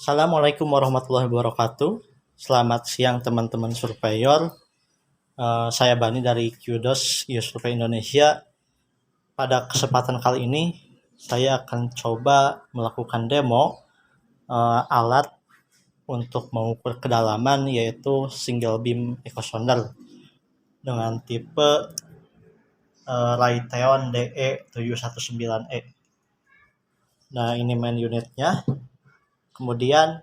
Assalamualaikum warahmatullahi wabarakatuh. Selamat siang teman-teman surveyor. Saya Bani dari Qdos Survey Indonesia. Pada kesempatan kali ini saya akan coba melakukan demo alat untuk mengukur kedalaman, yaitu single beam echo sounder dengan tipe Raytheon DE719E. Nah, ini main unitnya. Kemudian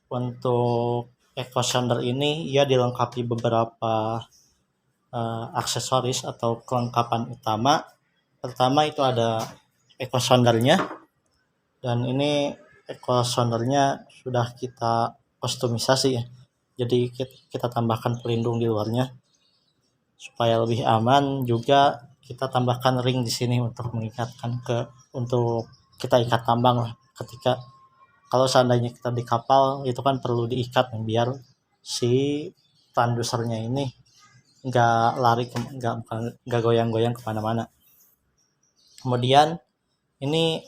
untuk echo sounder ini ia dilengkapi beberapa aksesoris atau kelengkapan utama. Pertama itu ada echo soundernya, dan ini echo soundernya sudah kita kustomisasi ya. Jadi kita tambahkan pelindung di luarnya supaya lebih aman. Juga kita tambahkan ring di sini untuk mengikatkan untuk kita ikat tambang lah. Ketika kalau seandainya kita di kapal itu kan perlu diikat biar si transducernya ini nggak lari nggak goyang-goyang kemana-mana. Kemudian ini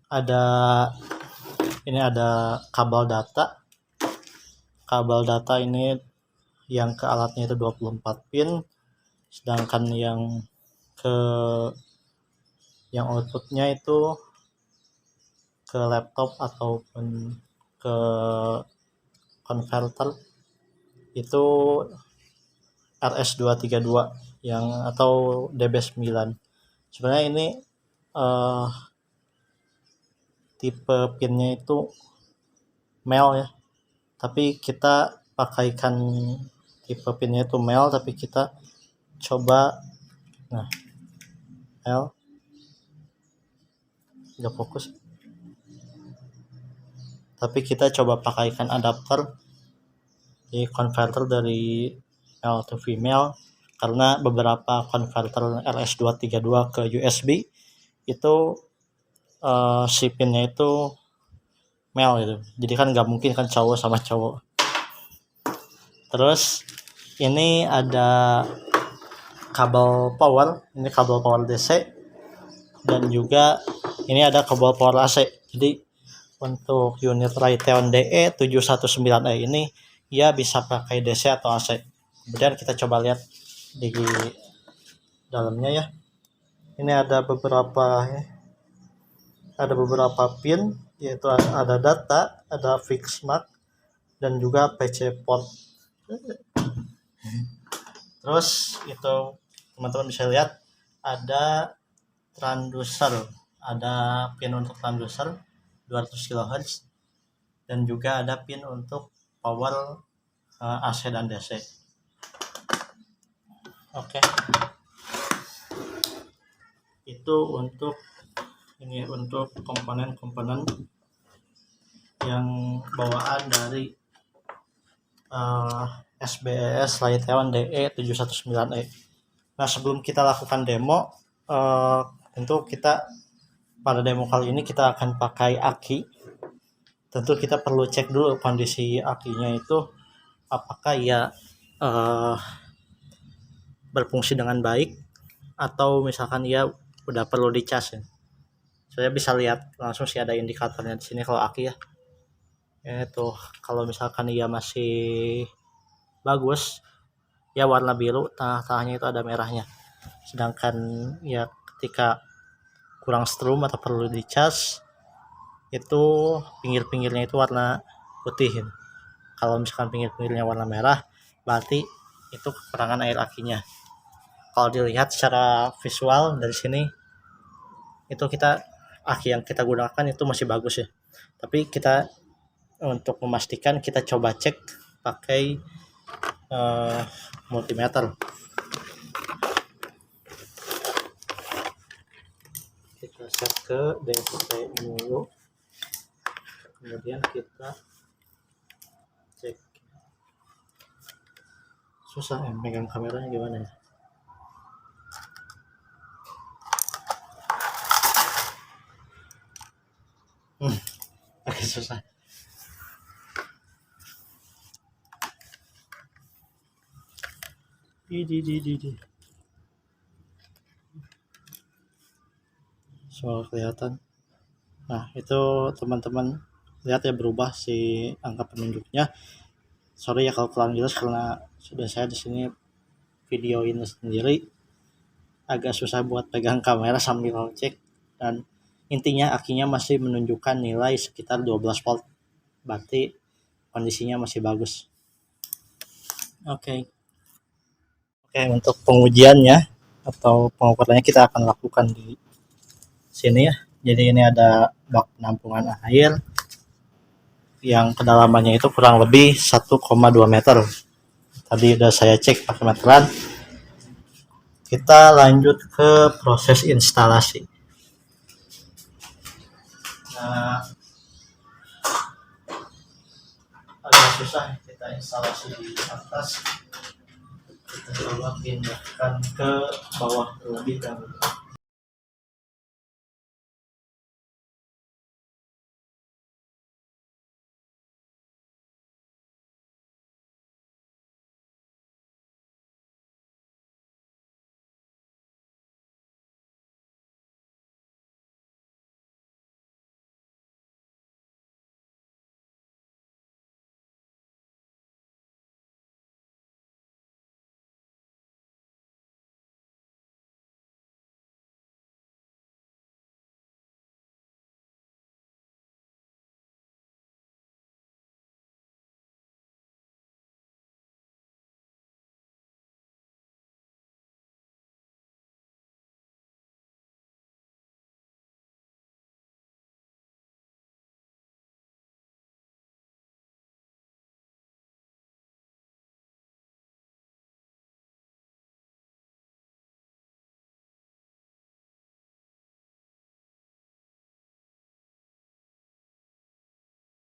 ada kabel data ini yang ke alatnya itu 24 pin, sedangkan yang outputnya itu ke laptop ataupun ke converter itu RS232 yang atau DB9. Sebenarnya ini tipe pinnya itu male ya, tapi kita pakaikan tipe pinnya itu male, tapi kita coba L nggak fokus, tapi kita coba pakaikan adapter di converter dari male to female, karena beberapa converter RS232 ke USB itu si pinnya itu male gitu, jadi kan nggak mungkin kan cowok sama cowok. Terus ini ada kabel power, ini kabel power DC, dan juga ini ada kabel power AC. Jadi untuk unit Raytheon DE719E ini ya bisa pakai DC atau AC. Kemudian kita coba lihat di dalamnya ya. Ini ada beberapa pin, yaitu ada data, ada fix mark, dan juga PC port. Terus itu teman-teman bisa lihat ada transducer, ada pin untuk transducer 200 kHz, dan juga ada pin untuk power AC dan DC. Oke. Itu untuk komponen-komponen yang bawaan dari SBES Raytheon DE719E. Nah, sebelum kita lakukan demo, tentu kita pada demo kali ini kita akan pakai aki. Tentu kita perlu cek dulu kondisi akinya itu apakah ya berfungsi dengan baik, atau misalkan ya udah perlu dicas ya. Saya bisa lihat langsung sih ada indikatornya di sini kalau aki ya. Itu kalau misalkan ia masih bagus ya warna biru, tengah-tengahnya itu ada merahnya. Sedangkan ya ketika kurang strum atau perlu dicas itu pinggir-pinggirnya itu warna putih. Kalau misalkan pinggir-pinggirnya warna merah berarti itu kekurangan air akinya. Kalau dilihat secara visual dari sini itu aki yang kita gunakan itu masih bagus ya. Tapi kita untuk memastikan kita coba cek pakai multimeter. Kita set ke DC dulu, kemudian kita cek. Susah ya megang kameranya, gimana ya? Agak susah. Soal kelihatan. Nah, itu teman-teman lihat ya berubah si angka penunjuknya. Sorry ya kalau kurang jelas karena sudah saya di sini videoin sendiri, agak susah buat pegang kamera sambil cek, dan intinya akinya masih menunjukkan nilai sekitar 12 volt, berarti kondisinya masih bagus. Oke. Oke, untuk pengujiannya atau pengukurannya kita akan lakukan di sini ya. Jadi ini ada bak penampungan air yang kedalamannya itu kurang lebih 1,2 meter. Tadi udah saya cek pakai meteran. Kita lanjut ke proses instalasi. Nah, agak susah kita instalasi di atas. Kita coba pindahkan ke bawah terlebih dahulu.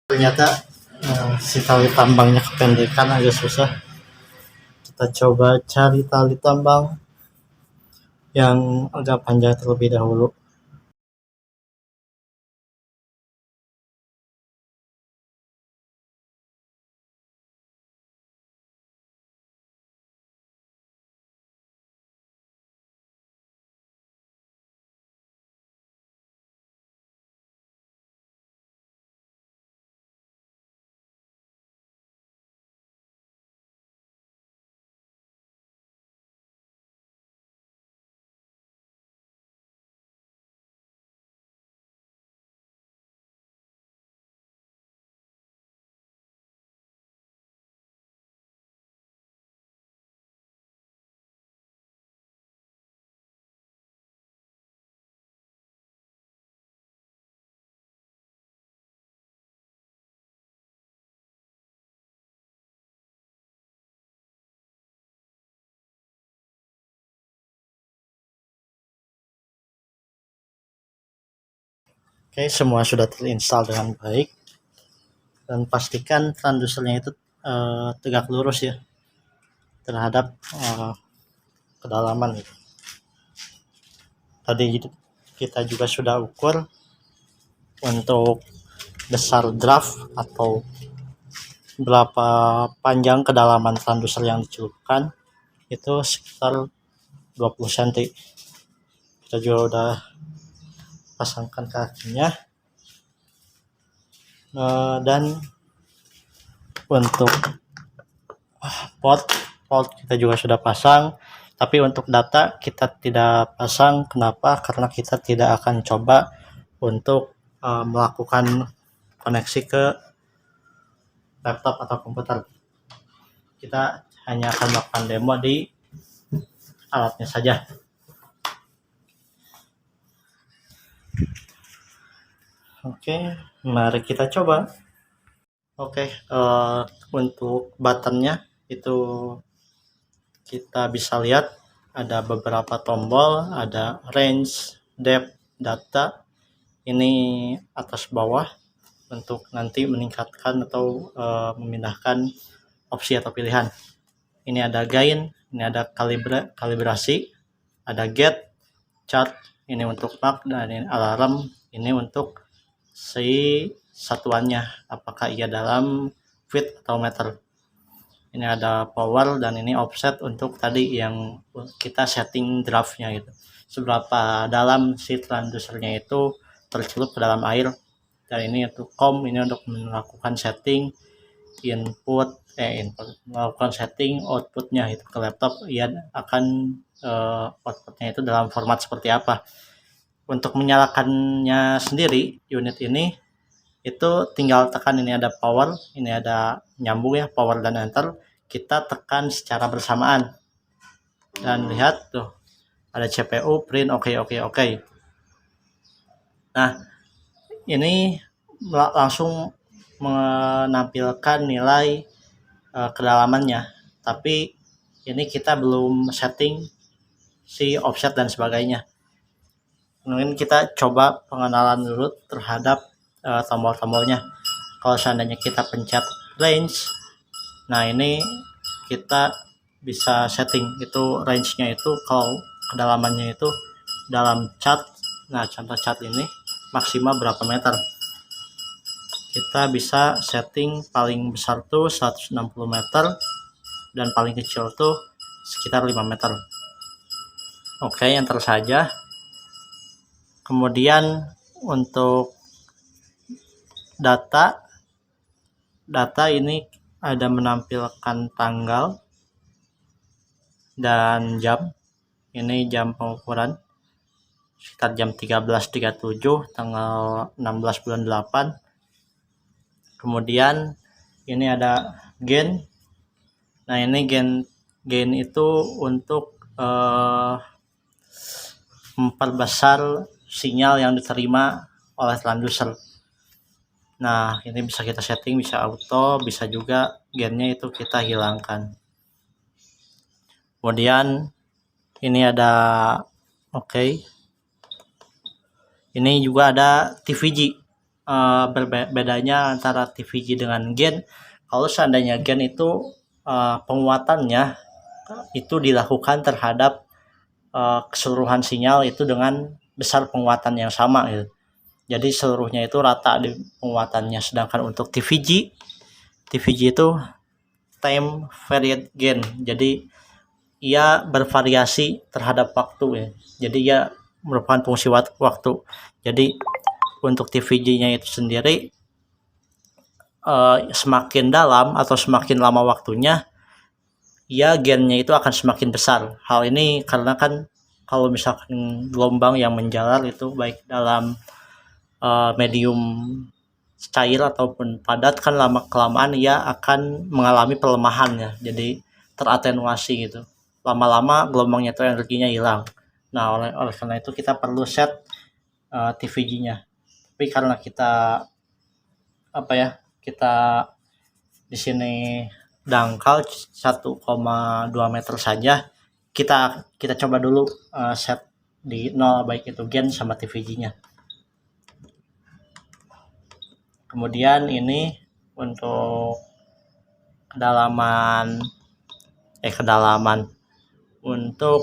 Ternyata si tali tambangnya kependekan, agak susah. Kita coba cari tali tambang yang agak panjang terlebih dahulu. Oke, semua sudah terinstall dengan baik, dan pastikan transdusernya itu tegak lurus ya terhadap kedalaman gitu. Tadi kita juga sudah ukur untuk besar draft atau berapa panjang kedalaman transduser yang dicelupkan, itu sekitar 20 cm. Kita juga udah pasangkan kakinya, dan untuk port kita juga sudah pasang, tapi untuk data kita tidak pasang. Kenapa? Karena kita tidak akan coba untuk melakukan koneksi ke laptop atau komputer. Kita hanya akan melakukan demo di alatnya saja. Oke, mari kita coba. Oke, untuk buttonnya itu kita bisa lihat ada beberapa tombol, ada range, depth, data. Ini atas bawah untuk nanti meningkatkan atau memindahkan opsi atau pilihan. Ini ada gain, ini ada kalibrasi, ada get, chart, ini untuk mark, dan ini alarm, ini untuk si satuannya, apakah ia dalam feet atau meter. Ini ada power, dan ini offset untuk tadi yang kita setting draftnya gitu, seberapa dalam si transdusernya itu tercelup ke dalam air. dan ini untuk COM, ini untuk melakukan setting melakukan setting outputnya itu ke laptop, ia akan outputnya itu dalam format seperti apa. Untuk menyalakannya sendiri unit ini itu tinggal tekan, ini ada power, ini ada nyambung ya, power dan enter, kita tekan secara bersamaan dan lihat tuh ada CPU print oke. Nah ini langsung menampilkan nilai kedalamannya, tapi ini kita belum setting si offset dan sebagainya. Mungkin kita coba pengenalan dulu terhadap tombol-tombolnya. Kalau seandainya kita pencet range, nah ini kita bisa setting itu range-nya itu, kalau kedalamannya itu dalam cat. Nah contoh cat ini maksimal berapa meter, kita bisa setting paling besar tuh 160 meter dan paling kecil tuh sekitar 5 meter. Oke, enter saja. Kemudian untuk data ini ada menampilkan tanggal dan jam. Ini jam pengukuran sekitar jam 13.37 tanggal 16 bulan 8. Kemudian ini ada gain. Nah ini gain itu untuk memperbesar sinyal yang diterima oleh transducer. Nah ini bisa kita setting, bisa auto, bisa juga gainnya itu kita hilangkan. Kemudian ini ada ini juga ada TVG. Bedanya antara TVG dengan gain, kalau seandainya gain itu penguatannya itu dilakukan terhadap keseluruhan sinyal itu dengan besar penguatan yang sama gitu. Jadi seluruhnya itu rata di penguatannya. Sedangkan untuk TVG itu time varied gain. Jadi ia bervariasi terhadap waktu ya. Jadi ia merupakan fungsi waktu. Jadi untuk TVG-nya itu sendiri semakin dalam atau semakin lama waktunya, ya gainnya itu akan semakin besar. Hal ini karena kan kalau misalkan gelombang yang menjalar itu baik dalam medium cair ataupun padat, kan lama kelamaan ia akan mengalami pelemahan ya, jadi teratenuasi gitu. Lama-lama gelombangnya itu energinya hilang. Nah oleh karena itu kita perlu set TVG-nya. Tapi karena kita kita di sini dangkal 1,2 meter saja, kita coba dulu set di 0 baik itu gain sama TVG-nya. Kemudian ini untuk kedalaman untuk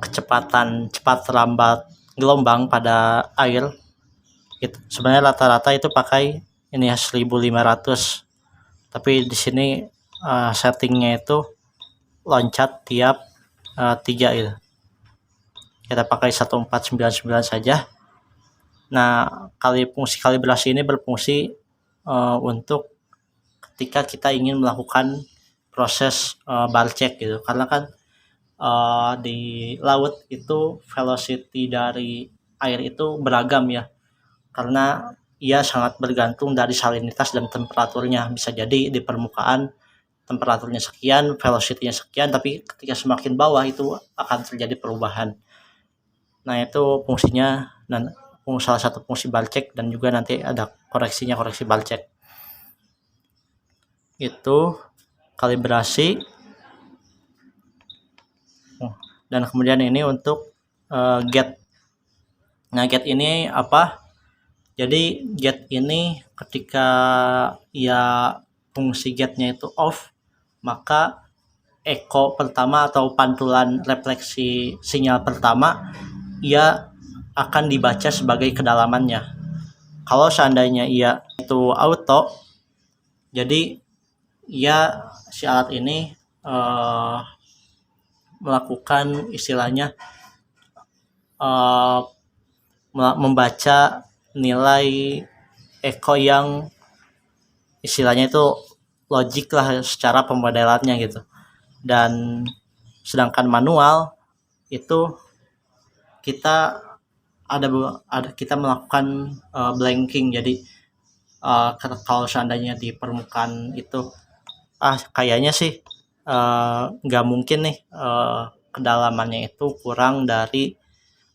kecepatan cepat lambat gelombang pada air itu sebenarnya rata-rata itu pakai ini ya 1500, tapi di sini settingnya itu loncat tiap 3 gitu. Kita pakai 1499 saja. Nah fungsi kalibrasi ini berfungsi untuk ketika kita ingin melakukan proses bar check gitu, karena kan di laut itu velocity dari air itu beragam ya, karena ia sangat bergantung dari salinitas dan temperaturnya. Bisa jadi di permukaan temperaturnya sekian, velocity-nya sekian, tapi ketika semakin bawah itu akan terjadi perubahan. Nah itu fungsinya, dan salah satu fungsi bar check, dan juga nanti ada koreksi bar check. Itu kalibrasi. Dan kemudian ini untuk gate. Nah gate ini apa? Jadi gate ini ketika fungsi gate-nya itu off, maka echo pertama atau pantulan refleksi sinyal pertama ia akan dibaca sebagai kedalamannya. Kalau seandainya ia itu auto, jadi si alat ini melakukan istilahnya membaca nilai echo yang istilahnya itu logik lah secara pemodelannya gitu. Dan sedangkan manual itu kita kita melakukan blanking. Jadi kalau seandainya di permukaan itu kayaknya sih nggak mungkin nih kedalamannya itu kurang dari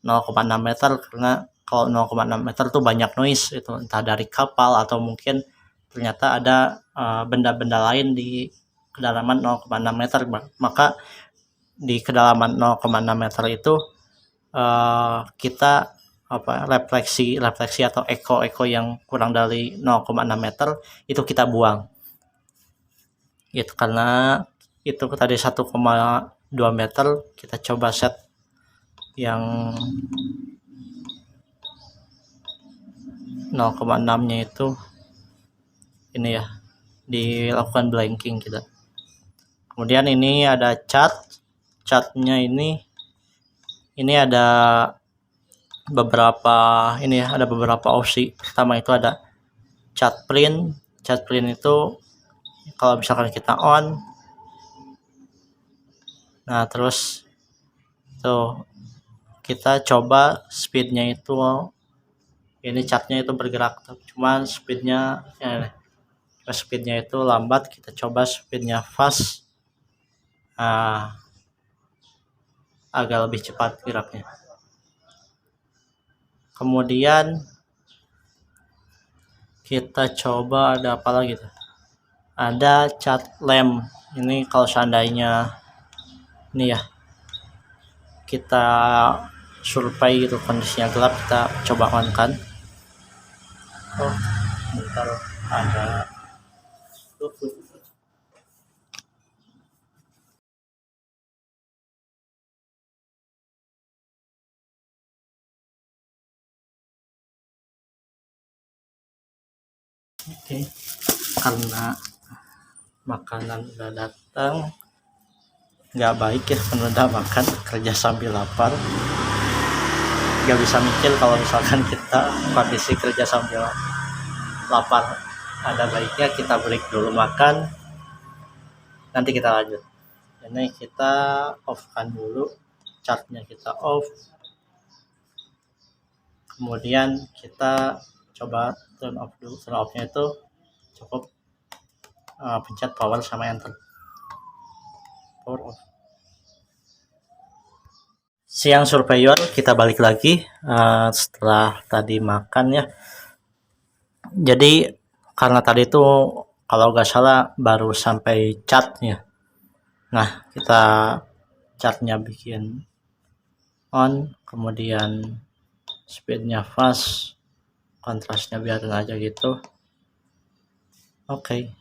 0,6 meter, karena kalau 0,6 meter tuh banyak noise itu, entah dari kapal atau mungkin ternyata ada benda-benda lain di kedalaman 0,6 meter. Maka di kedalaman 0,6 meter itu kita refleksi atau echo yang kurang dari 0,6 meter itu kita buang. Itu karena itu tadi 1,2 meter, kita coba set yang 0,6 nya itu ini ya, dilakukan blanking kita. Kemudian ini ada catnya ini ada beberapa ada beberapa opsi. Pertama itu ada cat print itu kalau misalkan kita on, nah terus tuh kita coba speednya itu, ini catnya itu bergerak, cuman speednya itu lambat. Kita coba speednya fast, agak lebih cepat geraknya. Kemudian kita coba ada apa lagi tuh, ada cat lamp. Ini kalau seandainya ini ya, kita survei gitu kondisinya gelap, kita coba on kan. Bentar, ada oke, karena makanan udah datang, nggak baik ya menunda makan kerja sambil lapar. Nggak bisa mikir kalau misalkan kita kondisi kerja sambil lapar. Ada baiknya kita break dulu makan, nanti kita lanjut. Ini kita off kan dulu, chartnya kita off, kemudian kita coba turn off dulu. Turn off-nya itu cukup pencet power sama enter. Power off. Siang surveyor, kita balik lagi setelah tadi makan ya. Jadi karena tadi itu kalau nggak salah baru sampai catnya. Nah, kita catnya bikin on, kemudian speednya fast, kontrasnya biarin aja gitu. Oke.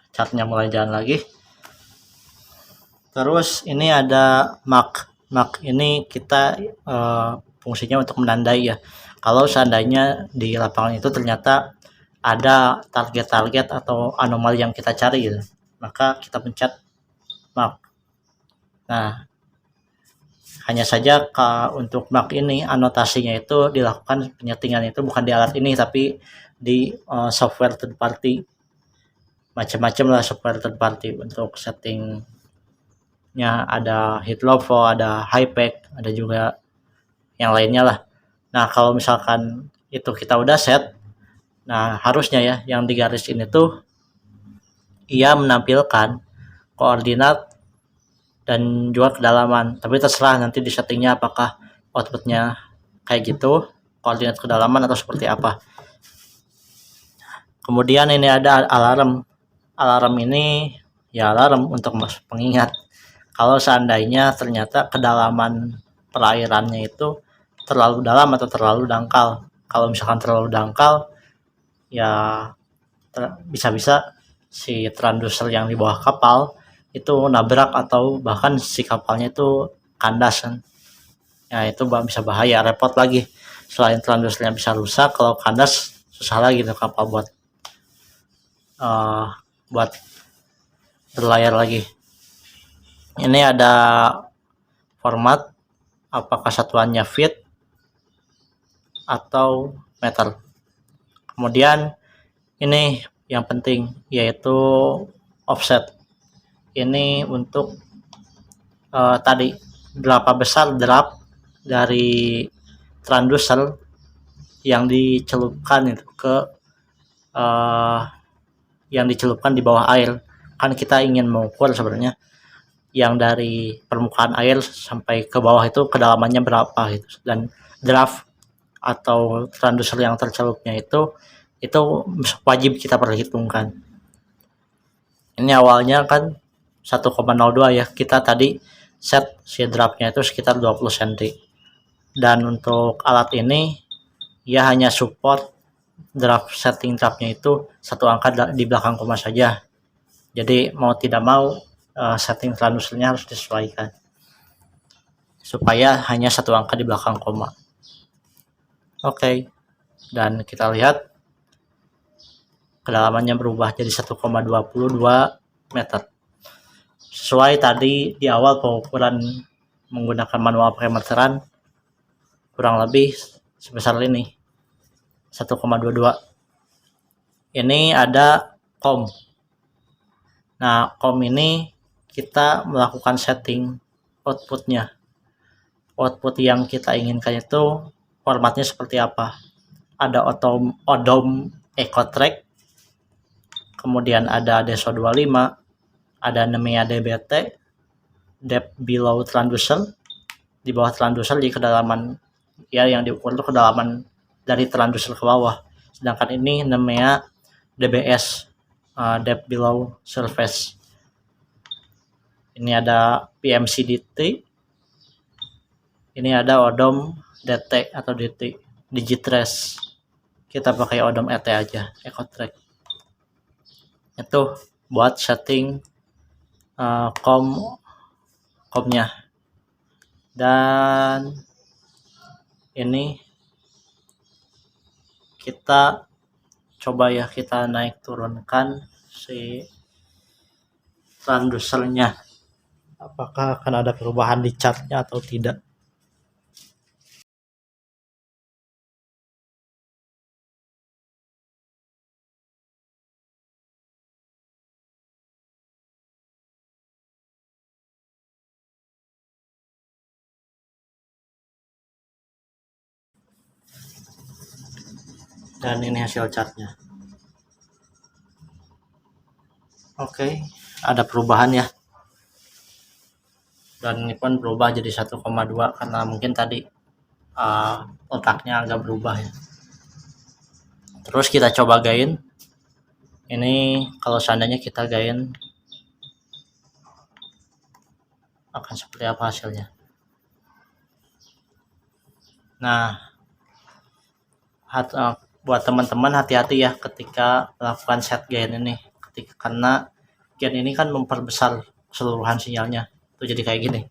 Catnya mulai jalan lagi. Terus ini ada mark ini kita fungsinya untuk menandai ya, kalau seandainya di lapangan itu ternyata ada target-target atau anomali yang kita cari gitu, maka kita pencet mark. Nah, hanya saja untuk mark ini anotasinya itu dilakukan penyetingan itu bukan di alat ini tapi di software third party. Macam-macam lah software third party untuk settingnya, ada Hitlovo, ada Hypack, ada juga yang lainnya lah. Nah, kalau misalkan itu kita udah set, nah harusnya ya yang di garis ini tuh ia menampilkan koordinat dan juga kedalaman. Tapi terserah nanti di settingnya apakah outputnya kayak gitu, koordinat kedalaman atau seperti apa. Kemudian ini ada alarm. Alarm ini ya alarm untuk pengingat. Kalau seandainya ternyata kedalaman perairannya itu terlalu dalam atau terlalu dangkal. Kalau misalkan terlalu dangkal, ya bisa-bisa si transducer yang di bawah kapal itu nabrak atau bahkan si kapalnya itu kandas kan. Ya itu bisa bahaya, repot lagi. Selain transducernya bisa rusak, kalau kandas susah lagi tuh kapal buat berlayar lagi. Ini ada format, apakah satuannya feet atau meter. Kemudian ini yang penting yaitu offset. Ini untuk tadi berapa besar drop dari transducer yang dicelupkan itu ke yang dicelupkan di bawah air. Kan kita ingin mengukur sebenarnya yang dari permukaan air sampai ke bawah itu kedalamannya berapa gitu. Dan draft atau transducer yang tercelupnya itu wajib kita perhitungkan. Ini awalnya kan 1,02 ya, kita tadi set si draftnya itu sekitar 20 cm. Dan untuk alat ini ya hanya support setting draftnya itu satu angka di belakang koma saja. Jadi mau tidak mau setting transducernya harus disesuaikan supaya hanya satu angka di belakang koma. Oke. Dan kita lihat kedalamannya berubah jadi 1,22 meter. Sesuai tadi di awal pengukuran menggunakan manual parameteran kurang lebih sebesar ini 1,22. Ini ada COM. Nah, COM ini kita melakukan setting outputnya. Output yang kita inginkan itu formatnya seperti apa. Ada ODOM Echo Track, kemudian ada DESO 25, ada NEMEA DBT, depth below transducer, di bawah transducer di kedalaman ya yang diukur itu kedalaman dari transducer ke bawah. Sedangkan ini NEMEA DBS, depth below surface. Ini ada PMC-DT, ini ada ODOM DT atau DT, Digitrace. Kita pakai ODOM ET aja, Echo Track. Itu buat setting COM-nya. Dan ini kita coba ya, kita naik turunkan si transducernya. Apakah akan ada perubahan di chartnya atau tidak? Dan ini hasil chartnya. Oke, ada perubahan ya. Dan ini pun berubah jadi 1,2 karena mungkin tadi letaknya agak berubah ya. Terus kita coba gain. Ini kalau seandainya kita gain akan seperti apa hasilnya. Nah, buat teman-teman hati-hati ya ketika melakukan set gain ini, karena gain ini kan memperbesar keseluruhan sinyalnya. Itu jadi kayak gini.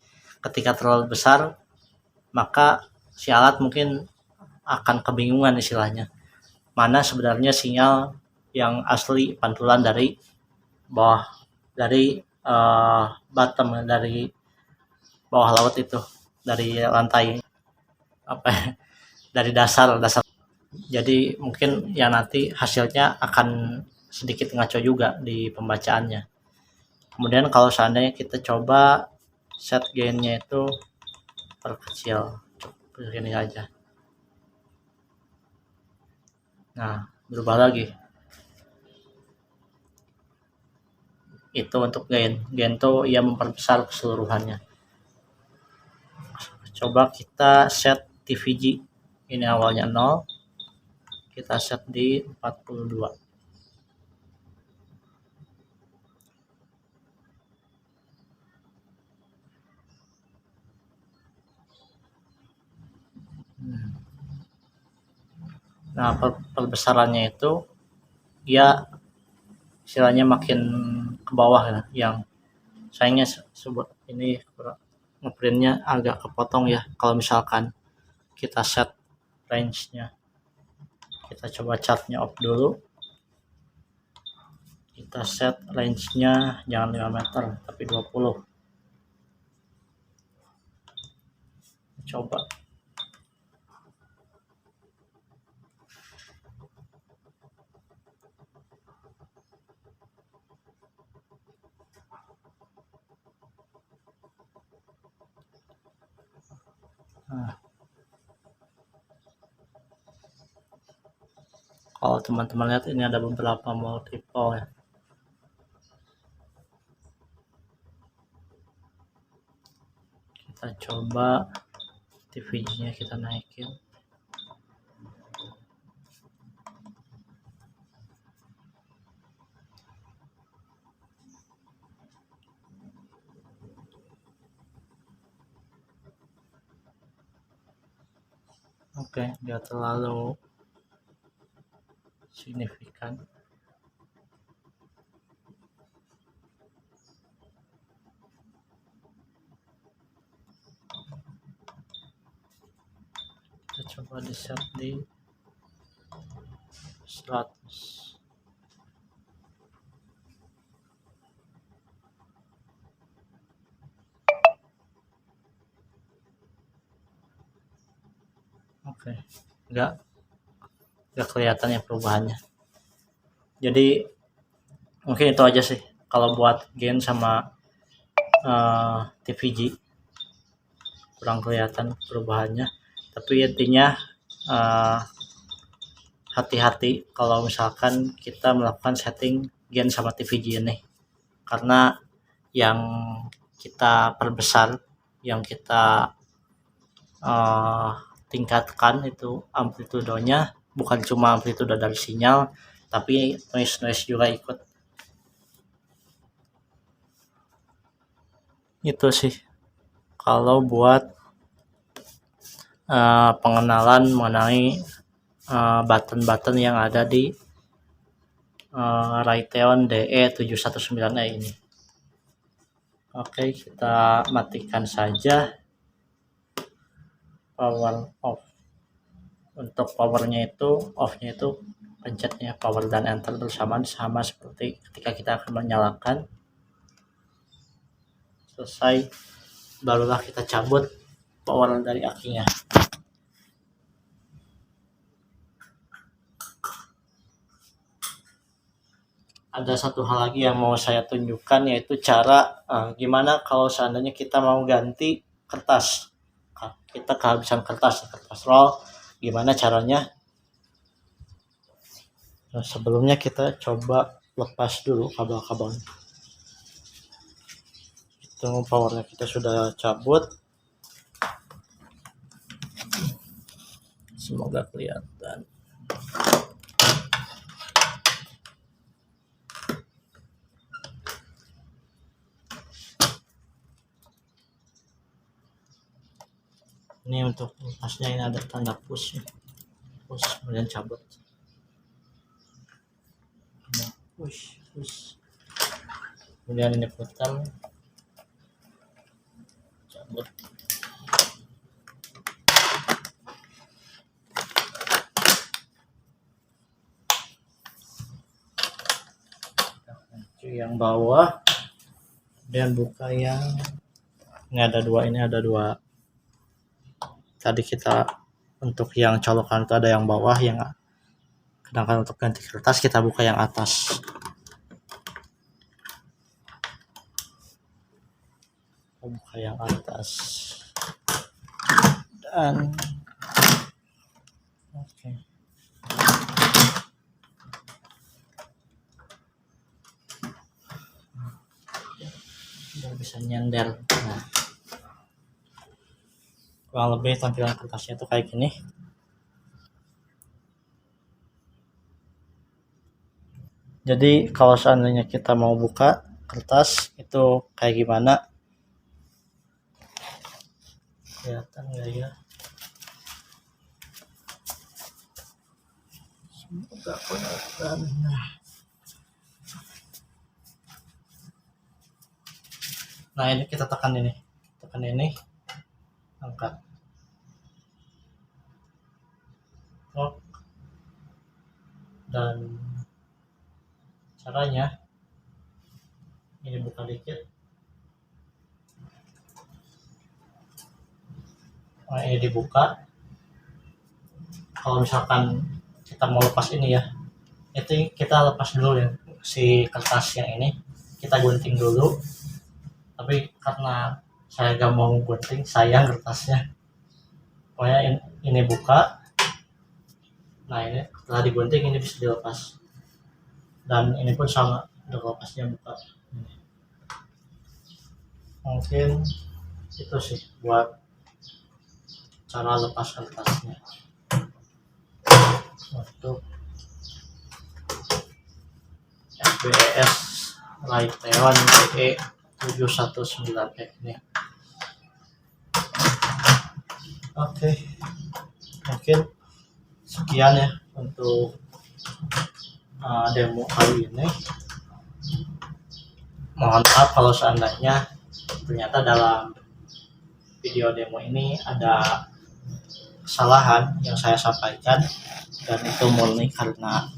Ketika terlalu besar, maka si alat mungkin akan kebingungan istilahnya. Mana sebenarnya sinyal yang asli pantulan dari bawah, dari bottom, dari bawah laut itu, dari lantai dari dasar. Jadi mungkin ya nanti hasilnya akan sedikit ngaco juga di pembacaannya. Kemudian kalau seandainya kita coba set gainnya itu perkecil, cukup ini aja. Nah, berubah lagi. Itu untuk gain tuh ia memperbesar keseluruhannya. Coba kita set TVG, ini awalnya 0, kita set di 42. Nah, perbesarannya itu ya istilahnya makin ke bawah ya, yang sayangnya sebut ini ngeprintnya agak kepotong ya. Kalau misalkan kita set range-nya, kita coba chartnya off dulu, kita set range-nya jangan 5 meter tapi 20. Coba Nah, kalau teman-teman lihat ini ada beberapa multiple ya. Kita coba TV-nya kita naikin. Oke, nggak terlalu signifikan. Kita coba di set di 100. Oke, nggak kelihatan ya perubahannya. Jadi mungkin itu aja sih kalau buat gain sama TVG kurang kelihatan perubahannya, tapi intinya hati-hati kalau misalkan kita melakukan setting gain sama TVG ini, karena yang kita perbesar, yang kita tingkatkan itu amplitudonya, bukan cuma amplitudo dari sinyal tapi noise juga ikut. Itu sih kalau buat pengenalan mengenai button-button yang ada di Raytheon DE719E ini. Oke, kita matikan saja power off. Untuk powernya itu, off-nya itu pencetnya power dan enter bersamaan, sama seperti ketika kita akan menyalakan. Selesai, barulah kita cabut power dari akinya. Ada satu hal lagi yang mau saya tunjukkan, yaitu cara gimana kalau seandainya kita mau ganti kertas. Kita kehabisan kertas roll, gimana caranya? Nah, sebelumnya kita coba lepas dulu kabel-kabelnya. Itu powernya kita sudah cabut. Semoga kelihatan. Ini untuk lepasnya, ini ada tanda push, kemudian cabut. Nah, push, kemudian ini putar, cabut. Yang bawah dan buka yang ini ada dua. Tadi kita untuk yang colokan itu ada yang bawah, yang sedangkan untuk ganti kertas kita buka yang atas. Buka yang atas dan oke. Udah bisa nyender. Nah, kurang lebih tampilan kertasnya tuh kayak gini. Jadi kalau seandainya kita mau buka kertas itu kayak gimana? Kelihatan nggak ya? Semoga kelihatan. Nah, ini kita tekan ini, angkat. Dan caranya ini buka dikit. Nah, ini dibuka. Kalau misalkan kita mau lepas ini ya, itu kita lepas dulu ya si kertas yang ini, kita gunting dulu. Tapi karena saya gak mau gunting, sayang kertasnya, pokoknya ini buka. Nah ini setelah digunting ini bisa dilepas, dan ini pun sama, udah lepasnya buka. Mungkin itu sih buat cara lepas kertasnya. Untuk FBS Raytheon TE 719E ini. Oke, mungkin sekian ya untuk demo kali ini. Mohon maaf kalau seandainya ternyata dalam video demo ini ada kesalahan yang saya sampaikan, dan itu murni karena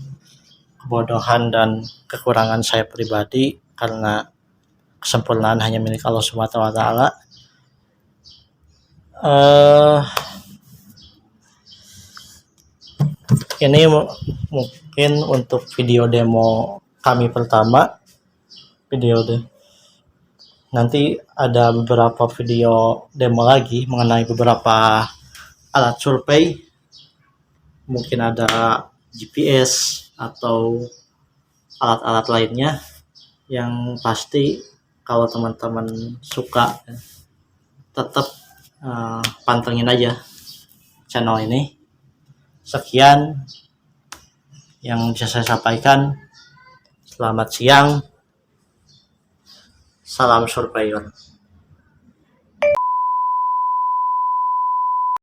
kebodohan dan kekurangan saya pribadi, karena kesempurnaan hanya milik Allah Subhanahu wa taala. Ini mungkin untuk video demo kami pertama. Nanti ada beberapa video demo lagi mengenai beberapa alat survei, mungkin ada GPS atau alat-alat lainnya. Yang pasti kalau teman-teman suka, tetap pantengin aja channel ini. Sekian yang bisa saya sampaikan. Selamat siang, salam surveyor.